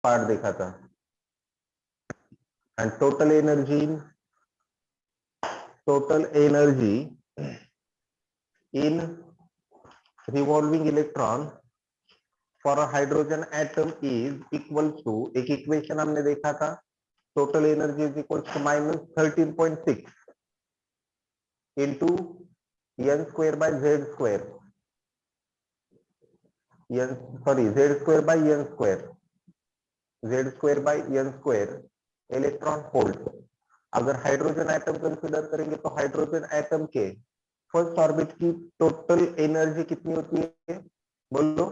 Part देखा था। And total energy in revolving electron for a hydrogen atom is equal to, एक equation हमने देखा था, total energy is equal to -13.6 into n square by Z square, Z square by n square, Z square by n square electron volt. अगर hydrogen atom consider करेंगे तो hydrogen atom के first orbit की total energy कितनी होती है? बोलो,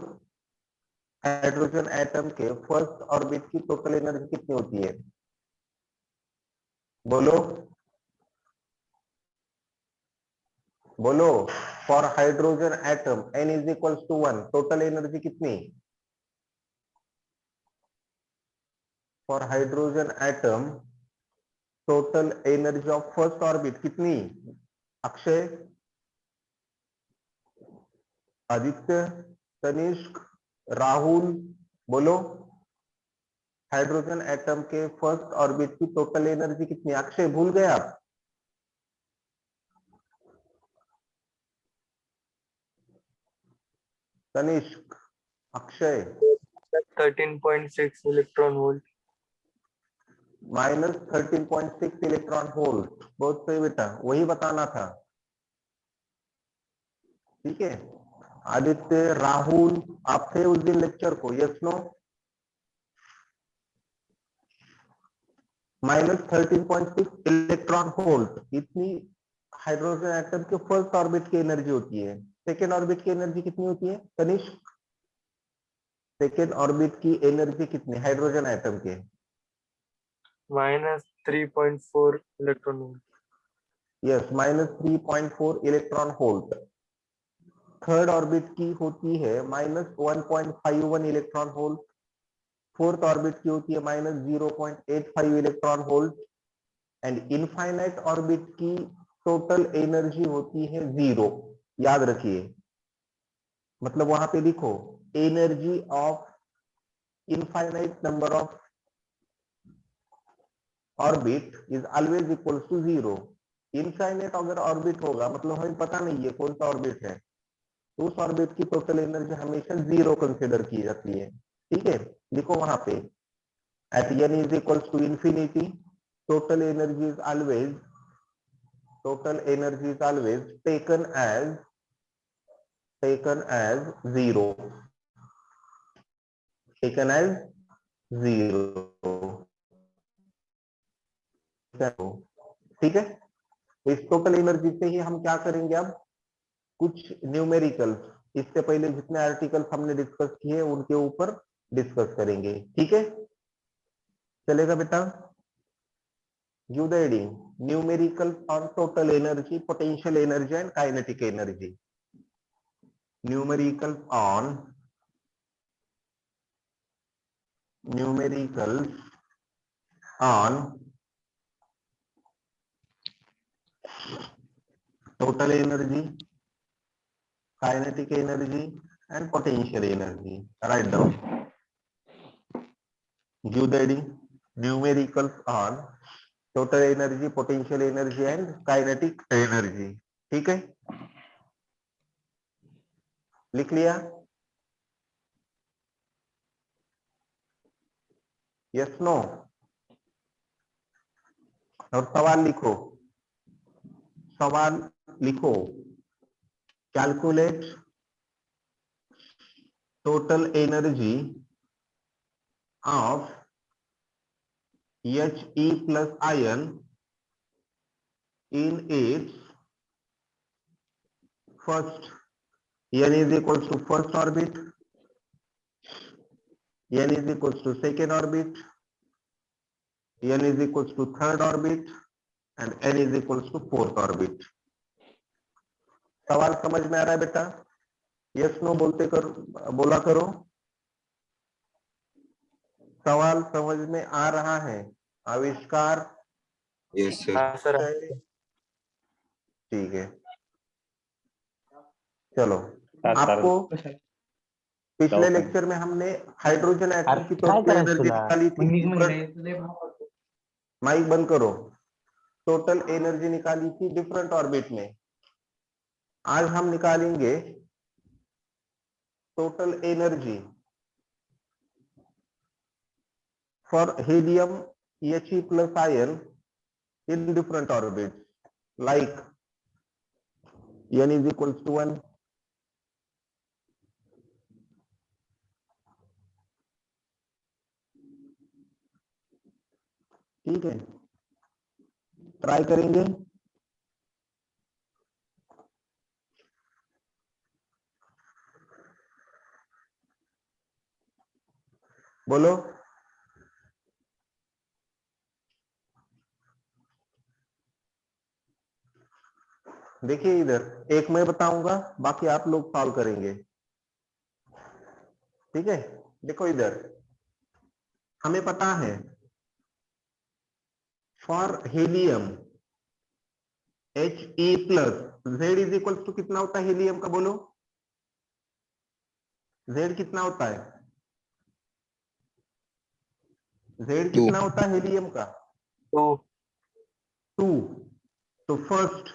hydrogen atom के फर्स्ट ऑर्बिट की टोटल एनर्जी कितनी होती है? बोलो बोलो, for hydrogen atom n is equals to 1, total energy कितनी? For hydrogen atom total energy of first orbit कितनी? अक्षय, आदित्य, तनिष्क, राहुल, बोलो हाइड्रोजन एटम के फर्स्ट ऑर्बिट की टोटल एनर्जी कितनी? अक्षय भूल गए आप? Tanishk, Akshay, 13.6 electron volt. -13.6 electron volt. बहुत सही बेटा, वही बताना था। ठीक है, आदित्य, राहुल, आप थे उस दिन लेक्चर को? Yes no? -13.6 इलेक्ट्रॉन वोल्ट, इतनी हाइड्रोजन एटम के फर्स्ट ऑर्बिट की एनर्जी होती है। सेकेंड ऑर्बिट की एनर्जी कितनी होती है तनिष्क? सेकेंड ऑर्बिट की एनर्जी कितनी हाइड्रोजन एटम के? -3.4 electron volt. Yes, -3.4 electron volt. Third orbit की होती है -1.51 इलेक्ट्रॉन वोल्ट। फोर्थ ऑर्बिट की होती है -0.85 electron volt. And infinite orbit की टोटल एनर्जी होती है 0। याद रखिए, मतलब वहां पे लिखो energy of infinite number of orbit is always equal to 0। Infinite अगर ऑर्बिट होगा मतलब हमें पता नहीं है कौन सा ऑर्बिट है, तो उस ऑर्बिट की टोटल एनर्जी हमेशा 0 कंसिडर की जाती है। ठीक है, लिखो वहां पे at n is equal to infinity total energy is always taken as 0, taken as 0। ठीक है, तो इस टोटल एनर्जी से ही हम क्या करेंगे अब कुछ न्यूमेरिकल्स, इससे पहले जितने आर्टिकल्स हमने डिस्कस किए उनके ऊपर डिस्कस करेंगे। ठीक है, चलेगा बेटा? Give the heading numerical on total energy, potential energy and kinetic energy. Numerical on total energy, kinetic energy and potential energy. Write down, give the heading numericals on total energy, potential energy and kinetic energy. ठीक है, लिख लिया? Yes no? और सवाल लिखो, सवाल लिखो। Calculate total energy of He plus ion in its first, n is equals to first orbit, n is equals to second orbit, n is equals to third orbit and n is equals to fourth orbit। सवाल समझ में आ रहा है बेटा? Yes no बोलते करो, बोला करो। सवाल समझ में आ रहा है? आविष्कार? Yes sir. ठीक है, चलो आपको पिछले लेक्चर में हमने हाइड्रोजन एटम की टोटल एनर्जी निकाली थी डिफरेंट, माइक बंद करो, टोटल एनर्जी निकाली थी डिफरेंट ऑर्बिट में। आज हम निकालेंगे total energy for helium He plus ion in different orbits, like n is equals to 1, ठीक है, ट्राई करेंगे। बोलो, देखिए इधर एक मैं बताऊंगा, बाकी आप लोग सॉल्व करेंगे, ठीक है। देखो इधर हमें पता है for helium He plus Z is equal to कितना होता है हीलियम का, बोलो Z कितना होता है, Z कितना होता है हीलियम का, 2। तो फर्स्ट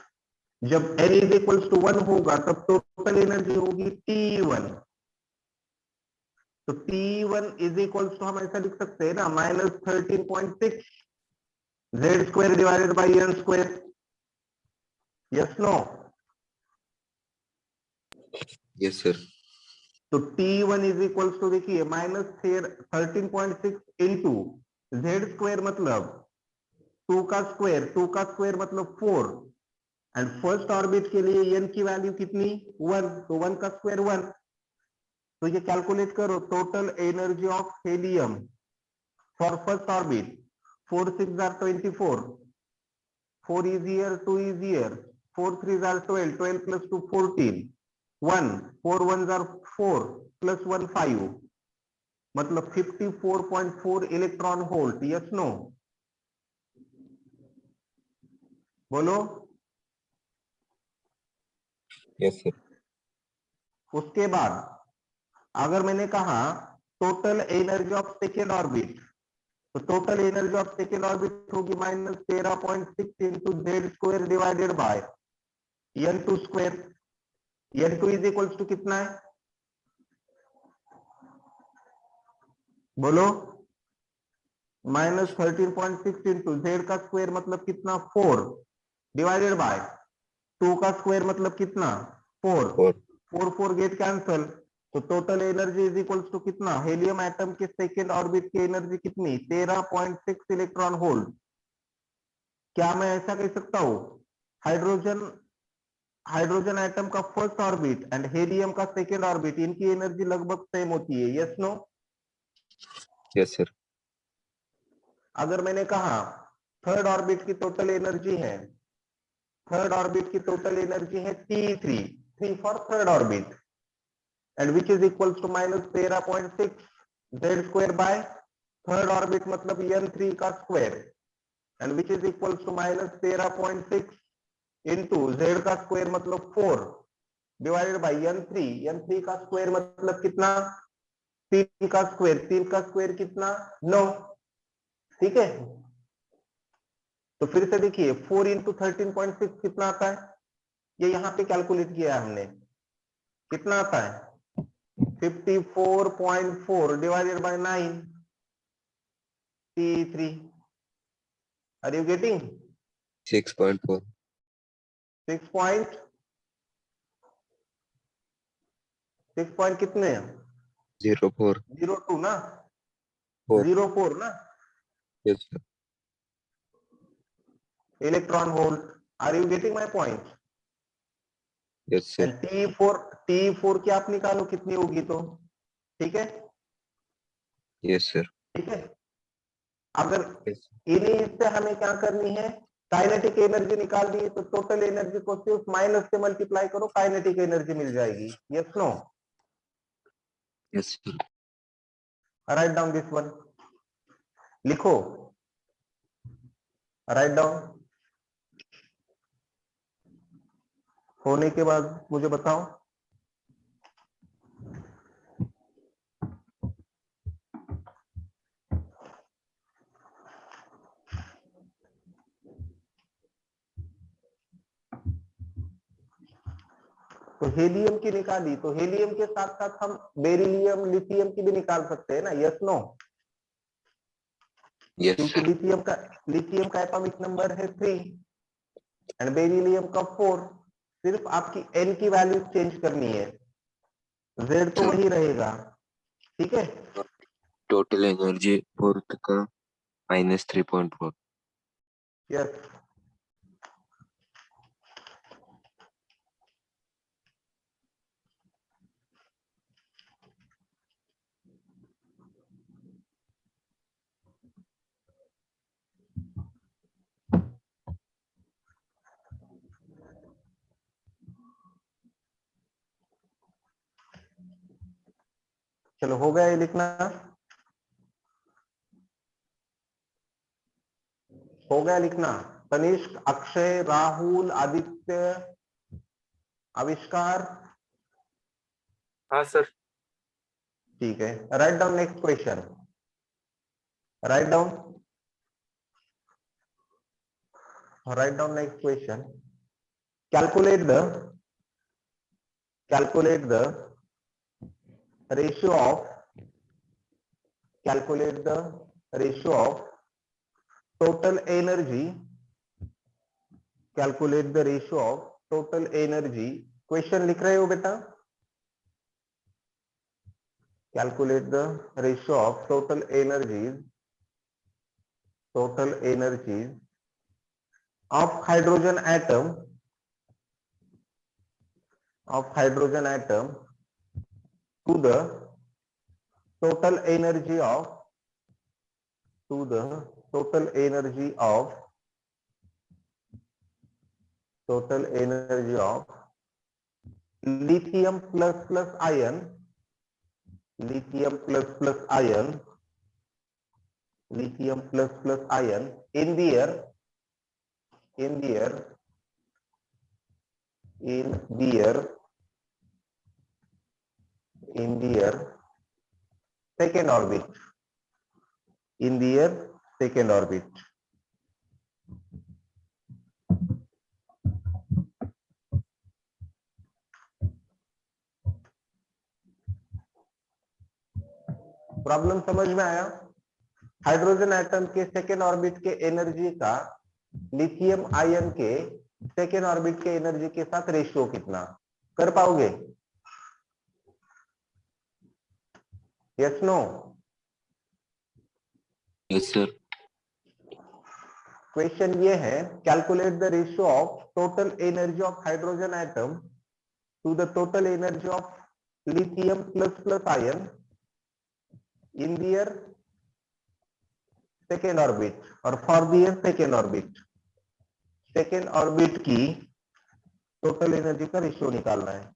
जब n इज इक्वल टू 1 होगा तब टोटल एनर्जी होगी T1। तो T1 इज इक्वल टू हम ऐसा लिख सकते हैं ना, -13.6 Z square divided by n square, yes no. Yes sir. तो T1 इज इक्वल टू देखिए -13.6 इंटू Z स्क्वायर मतलब 2 का स्क्वायर मतलब 4, एंड फर्स्ट ऑर्बिट के लिए n की वैल्यू कितनी 1, तो 1 का स्क्वायर 1। तो ये कैलकुलेट करो total energy of helium for first orbit, 4 6 are 24, 4 is here, 2 is here, 4 3 are 12, 12 plus 2 14, 1 4 1s are 4 plus 1 5, मतलब 54.4 इलेक्ट्रॉन वोल्ट, यस नो, बोलो। Yes sir. उसके बाद अगर मैंने कहा total energy of second orbit, तो total energy of second orbit होगी -13.6 into Z square divided by n2 square. n2 is equal to कितना है, बोलो, -13.6 इंटू Z का स्क्वायर मतलब कितना 4 डिवाइडेड बाय 2 का स्क्वायर मतलब कितना 4, 4 4 गेट कैंसल। तो total energy is equal to कितना, हीलियम एटम के सेकेंड ऑर्बिट की एनर्जी कितनी 13.6 इलेक्ट्रॉन वोल्ट। क्या मैं ऐसा कह सकता हूं हाइड्रोजन एटम का फर्स्ट ऑर्बिट एंड हीलियम का सेकेंड ऑर्बिट, इनकी एनर्जी लगभग सेम होती है, यस नो। Yes sir. अगर मैंने कहा थर्ड ऑर्बिट की टोटल एनर्जी है, थर्ड ऑर्बिट की टोटल एनर्जी है T3, 3 for third orbit, and which is equal to -13.6 Z square by third orbit मतलब n3 का square, and which is equal to -13.6 into Z का square मतलब 4 divided by n3, n3 का square मतलब कितना 3 का square, 3 का स्क्वायर कितना 9, ठीक है। तो फिर से देखिए 4 इंटू 13.6 कितना आता है, ये यहां पे कैलकुलेट किया है हमने, कितना आता है 54.4 divided by 9 T3, are you getting 6.4। 6 point कितने 04। 02 ना, 4। 04 ना यस सर। Electron volt, are you getting my point. Yes sir. And T4 की आप निकालो कितनी होगी, तो ठीक है, यस सर। ठीक है। अगर यस। इन्हीं से हमें क्या करनी है, काइनेटिक एनर्जी निकालनी है, तो टोटल एनर्जी को सिर्फ माइनस से मल्टीप्लाई करो, काइनेटिक एनर्जी मिल जाएगी, yes no. Yes sir. Write down this one, लिखो, राइट डाउन, होने के बाद मुझे बताओ। तो हेलियम की निकाली, तो हेलियम के साथ साथ हम बेरिलियम लिथियम की भी निकाल सकते हैं ना, यस नो? Yes, क्योंकि sir. लिथियम का एटॉमिक नंबर है 3 एंड बेरिलियम का 4। सिर्फ आपकी एन की वैल्यू चेंज करनी है, जेड तो Sir, वही रहेगा। ठीक है, total energy fourth का -3.4. यस। चलो हो गया ये लिखना, हो गया लिखना। तनिष्क, अक्षय, राहुल, आदित्य, आविष्कार। हाँ सर। ठीक है, write down next question, write down, write down next question. Calculate the ratio of calculate the ratio of total energy, calculate the ratio of total energy। Question लिख रहे हो बेटा? calculate the ratio of total energies of hydrogen atom to the total energy of total energy of lithium plus ion in their second orbit, in their second orbit। Problem समझ में आया? Hydrogen atom के second orbit के energy का lithium ion के second orbit के energy के साथ रेशियो कितना, कर पाओगे? Yes no? Yes, sir. Question ये है, calculate the ratio of total energy of hydrogen atom to the total energy of lithium plus ion in their second orbit और फॉर दियर सेकेंड ऑर्बिट की total energy का ratio निकालना है।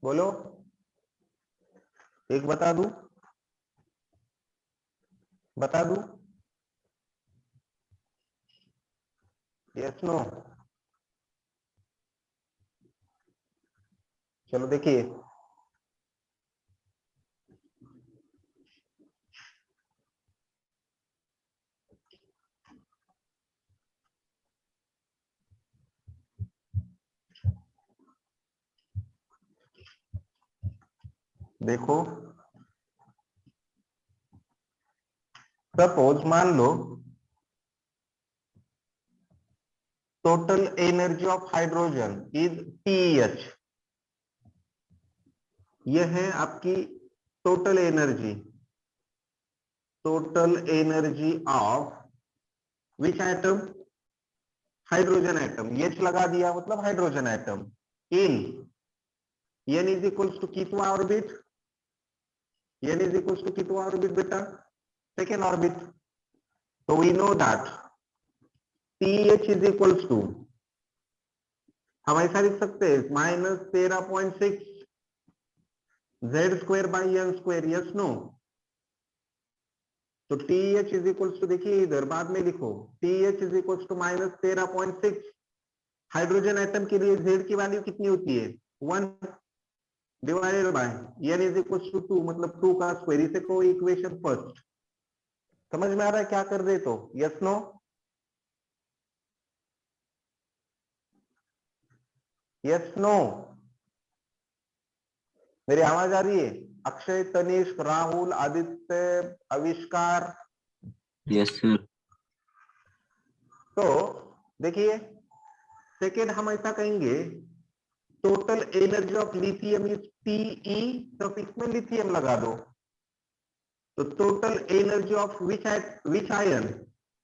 बोलो, एक बता दूं, बता दूं, यस नो? चलो देखिए, देखो, सपोज मान लो total energy of hydrogen is TH। यह है आपकी total energy, total energy of which atom? Hydrogen atom. H लगा दिया मतलब hydrogen atom. In n is equals to कितवा orbit? n is equals to कितवा ऑर्बिट बेटा? Second orbit. तो we know that TH is equals to, हम ऐसा लिख सकते हैं, -13.6 Z² by n square. Yes no? तो TH इज इक्वल्स टू, देखिए इधर बाद में लिखो, TH is equals to -13.6। Hydrogen atom के लिए Z की वैल्यू कितनी होती है? 1 divided by n is equals to 2, मतलब 2 का स्क्वायर। इसे को इक्वेशन फर्स्ट। समझ में आ रहा है क्या कर रहे? तो यस नो? Yes no? मेरी आवाज आ रही है? अक्षय, तनिष्क, राहुल, आदित्य, आविष्कार। Yes, sir. तो देखिए, सेकेंड हम ऐसा कहेंगे, total energy of lithium is TE, तो इसमें लिथियम लगा दो। तो total energy of which ion?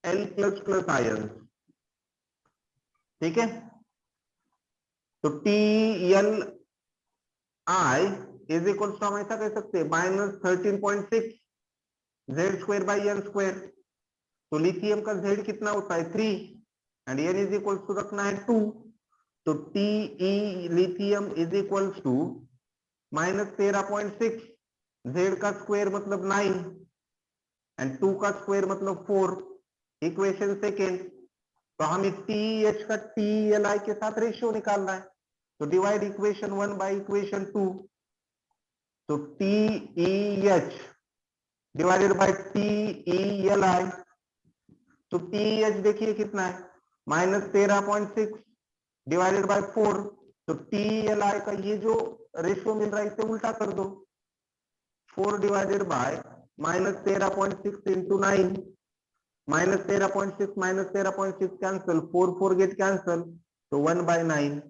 L++ ion. ठीक है? तो TLI इज इक्वल टू, हम ऐसा कह सकते हैं, -13.6 Z² बाई n स्क्वायर। तो लिथियम का Z कितना होता है? 3, and n is equal to रखना है 2। तो TE lithium is equal to -13.6, Z का स्क्वायर मतलब 9, एंड 2 का स्क्वायर मतलब 4। Equation second. तो हमें TH का TLI के साथ रेशियो निकालना है। तो डिवाइड इक्वेशन 1 बाय इक्वेशन 2। तो TEH डिवाइडेड बाय TELI। तो TEH देखिए कितना है, -13.6 डिवाइडेड बाय 4। तो TLI का ये जो रेशियो मिल रहा है इसे उल्टा कर दो, 4 divided by -13.6 into 9, -13.6 -13.6 cancel, 4 get cancel, तो 1/9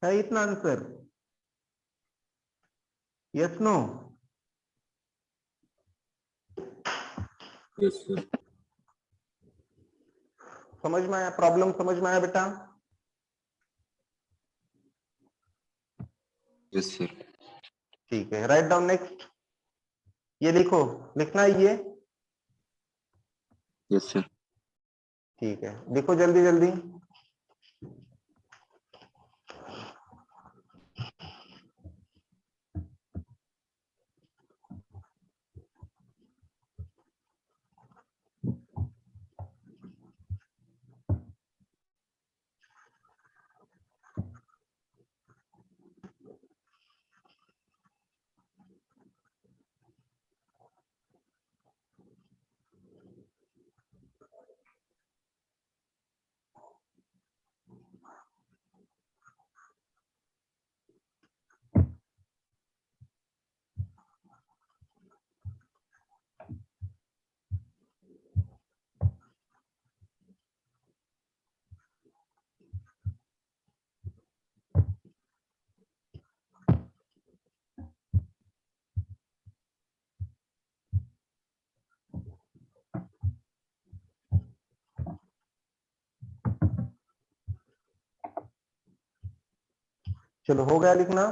है इतना answer. Yes no? Yes, sir. समझ में आया? प्रॉब्लम समझ में आया बेटा? Yes, sir. ठीक है, राइट डाउन नेक्स्ट। ये लिखो, लिखना है ये। Yes, sir. ठीक है, लिखो जल्दी जल्दी। चलो, हो गया लिखना?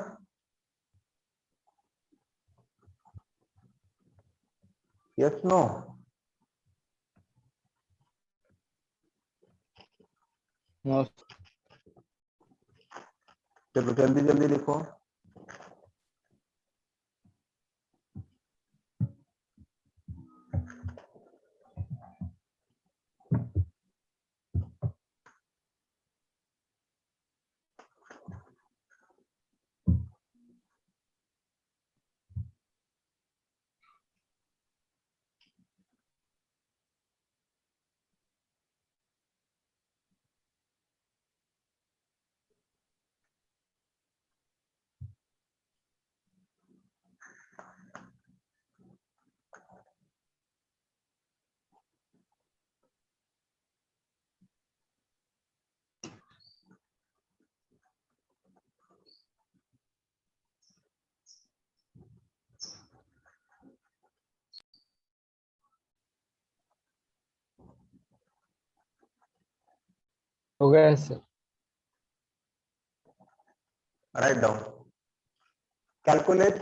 Yes no? नो। चलो जल्दी जल्दी लिखो। हो गया sir. Write down. Calculate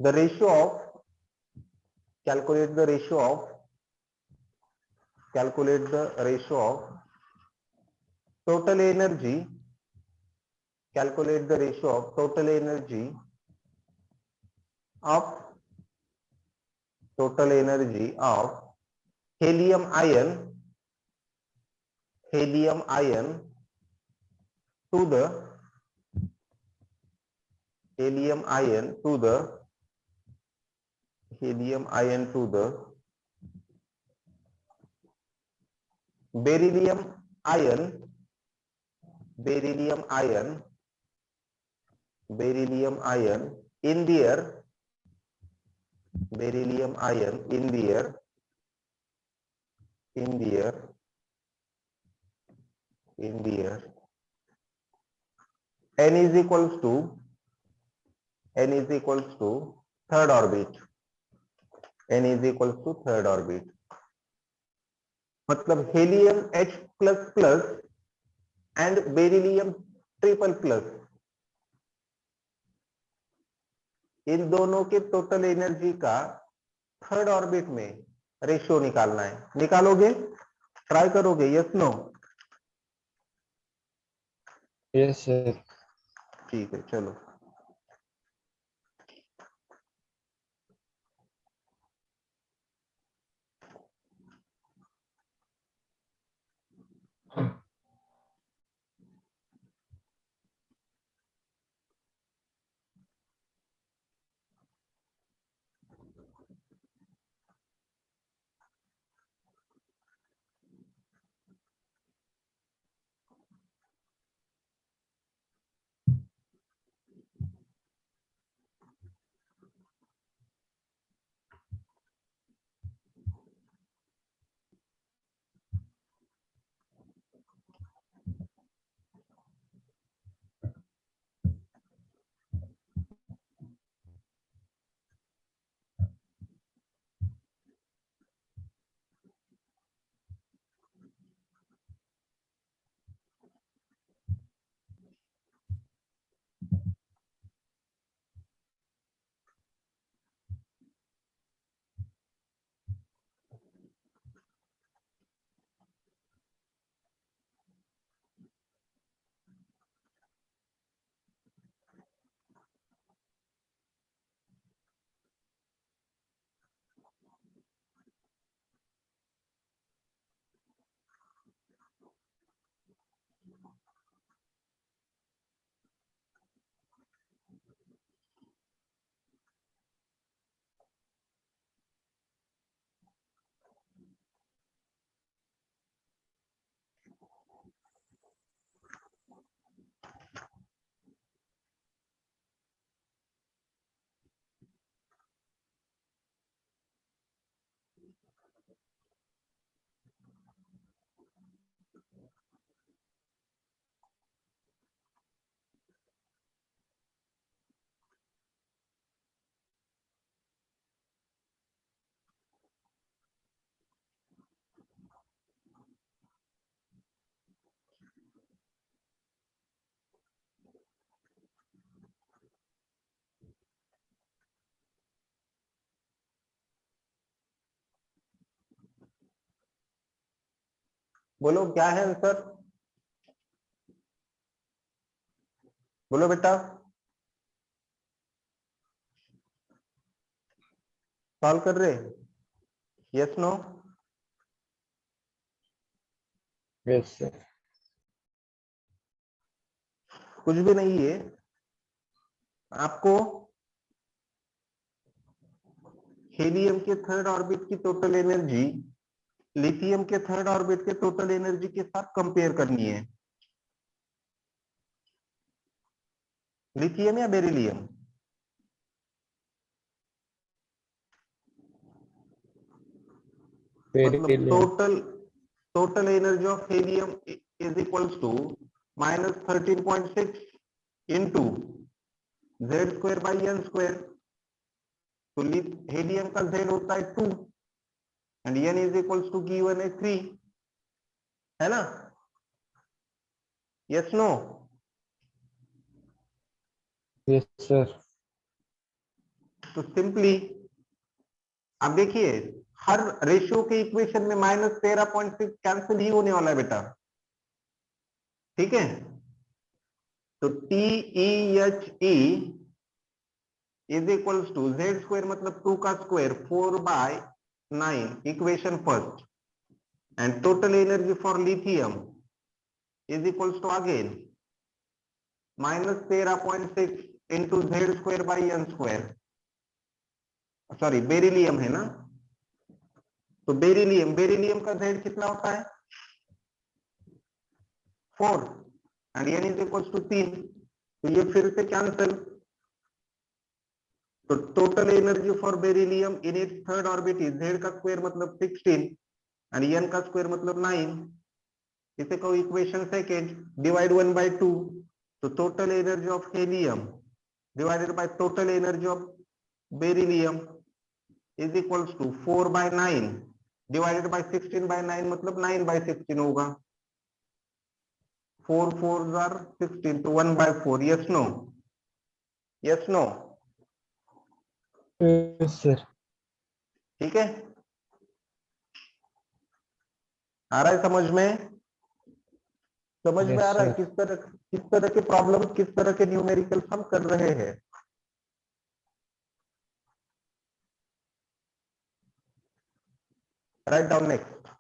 the ratio of calculate the ratio of total energy. Calculate the ratio of total energy of helium ion to the beryllium ion in their n is equals to third orbit. मतलब helium H plus plus and beryllium triple plus, इन दोनों के total energy का third orbit में ratio निकालना है। निकालोगे? Try करोगे? Yes no? Yes sir. ठीक है, चलो। बोलो क्या है आंसर? बोलो बेटा, सॉल्व कर रहे? Yes no? Yes sir. कुछ भी नहीं है। आपको हीलियम के थर्ड ऑर्बिट की टोटल एनर्जी लिथियम के थर्ड ऑर्बिट के टोटल एनर्जी के साथ कंपेयर करनी है। लिथियम या बेरिलियम? मतलब total energy of helium is equals to -13.6 into Z square by n square. तो हीलियम का जेड होता है 2 and n is equals to given है 3, है ना? Yes no? Yes, sir. तो सिंपली अब देखिए, हर रेशियो के इक्वेशन में -13.6 कैंसिल ही होने वाला है बेटा, ठीक है? तो TEHE is equals to Z square मतलब 2 का square 4/9 equation first, and total energy for lithium is equals to again -13.6 into Z square by n square, sorry beryllium है ना? तो बेरिलियम का जेड कितना होता है? 4, and N is equals to 3, तो ये फिर से कैंसिल। तो total energy for beryllium in its third orbit is Z का स्क्वायर मतलब 16 एंड एन का स्क्वायर मतलब 9, इसे कहो इक्वेशन सेकेंड, डिवाइड 1/2, तो total energy of helium divided by total energy of beryllium is equals to 4/9 divided by 16/9 मतलब 9/16 होगा। 4 4 are 16, तो 1/4। Yes no? Yes no? Yes, sir. ठीक है, आ रहा है समझ में? समझ में Yes, आ रहा है sir. किस तरह के प्रॉब्लम, किस तरह के न्यूमेरिकल हम कर रहे हैं? Write down next,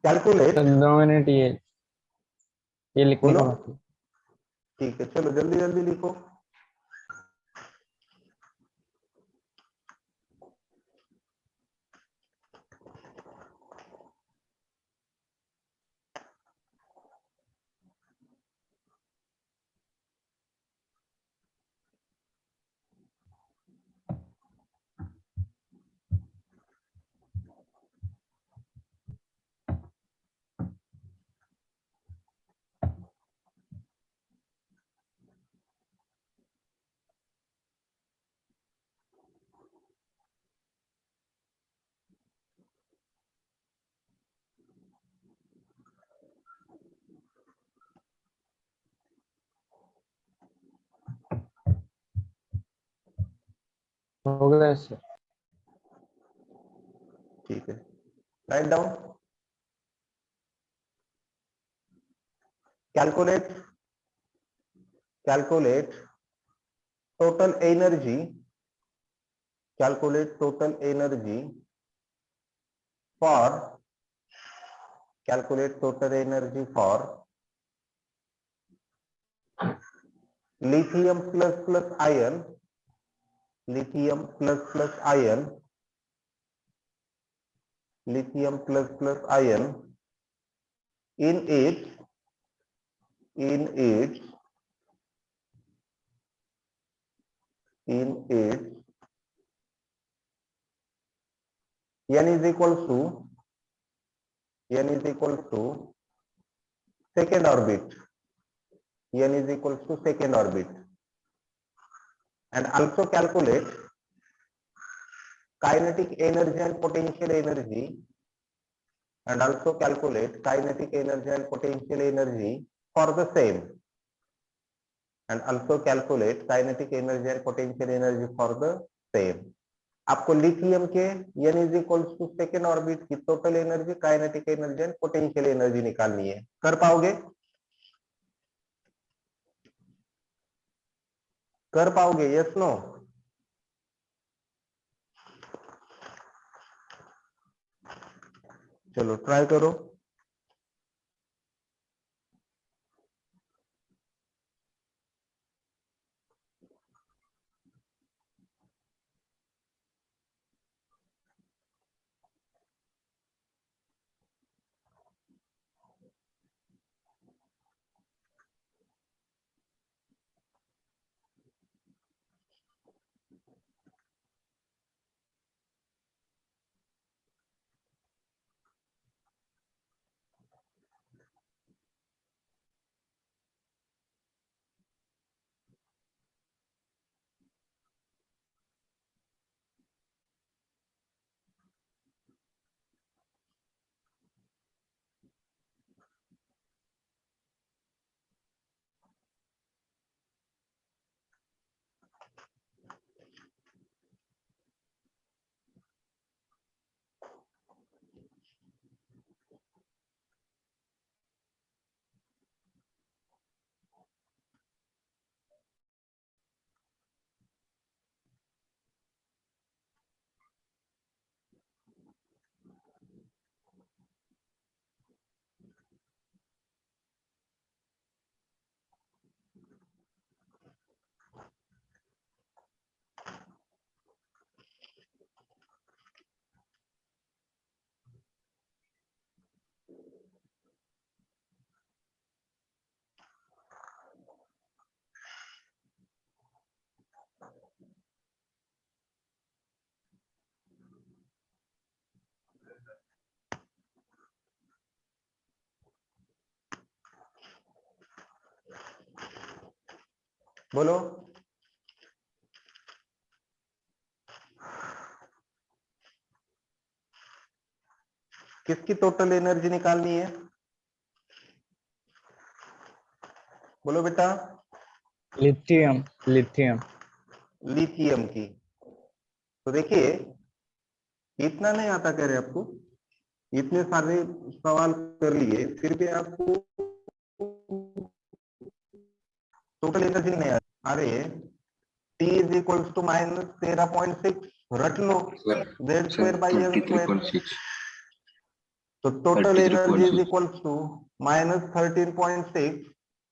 calculate. Sir 2 minute ये लिखने बोलो। का बाकी। ठीक है, चलो जल्दी जल्दी लिखो। हो गया सर। ठीक है, write down. Calculate, calculate total energy, calculate total energy for, calculate total energy for lithium plus plus iron, lithium plus plus iron, lithium plus plus iron in its, in its, in its n is equals to, n is equals to second orbit, n is equals to second orbit, and also calculate kinetic energy and potential energy, and also calculate kinetic energy and potential energy for the same, and also calculate kinetic energy and potential energy for the same. आपको lithium के n is equals to second orbit की total energy, kinetic energy and potential energy निकालनी है। कर पाओगे? कर पाओगे? Yes no? चलो ट्राई करो। बोलो। किसकी टोटल एनर्जी निकालनी है? बोलो बेटा। लिथियम लिथियम लिथियम की। तो देखिए, इतना नहीं आता कह रहे आपको, इतने सारे सवाल कर लिए फिर भी आपको टोटल एनर्जी नहीं आता। अरे T इज इक्वल्स टू -13.6 रट लो, sir Z sir square by L square. 33.6 तो total energy is 33.6 equals to -13.6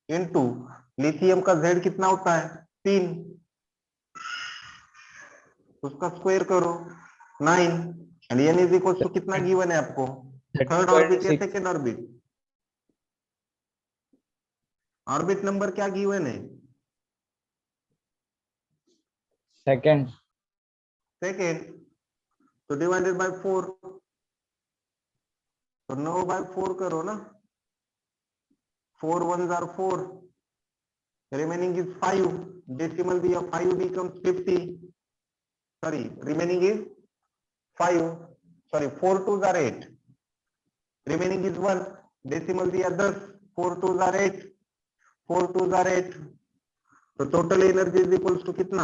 into lithium का जेड कितना होता है 3, उसका स्क्वायर करो 9, and N is equals to कितना गिवन है आपको? थर्ड ऑर्बिट या 13.6 सेकेंड ऑर्बिट? ऑर्बिट नंबर क्या गिवन है? Second second. तो डिवाइडेड बाय 4, तो 9 बाय 4 करो ना, 4 1s are 4, remaining is 5, decimal दिया 5 becomes 50, sorry remaining is 5, sorry 4 2s are 8, remaining is 1, decimal दिया 10, 4 2s are 8, 4 2s are 8, तो total energy is equals to कितना?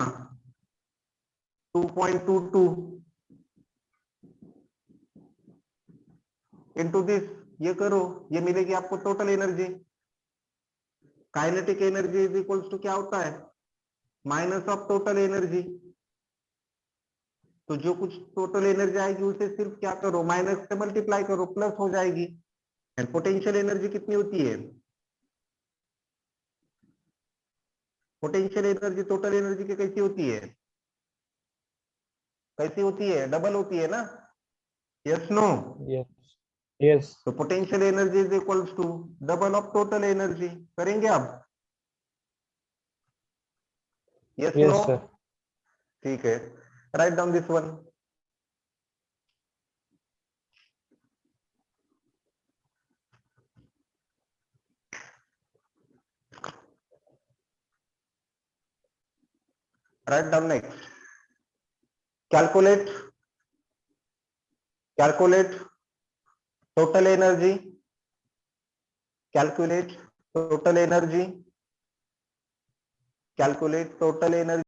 2.22 इनटू दिस, ये करो, ये मिलेगी आपको total energy. Kinetic energy is equals to क्या होता है? Minus of total energy. तो जो कुछ टोटल एनर्जी आएगी उसे सिर्फ क्या करो, माइनस से मल्टीप्लाई करो, प्लस हो जाएगी। एंड पोटेंशियल एनर्जी कितनी होती है? पोटेंशियल एनर्जी टोटल एनर्जी की कैसी होती है? कैसी होती है? डबल होती है ना? Yes no? यस यस तो potential energy is equals to double of total energy. करेंगे आप? Yes no? यस सर ठीक है, write down this one. Write down next. Calculate total energy. Calculate total energy. Calculate total energy.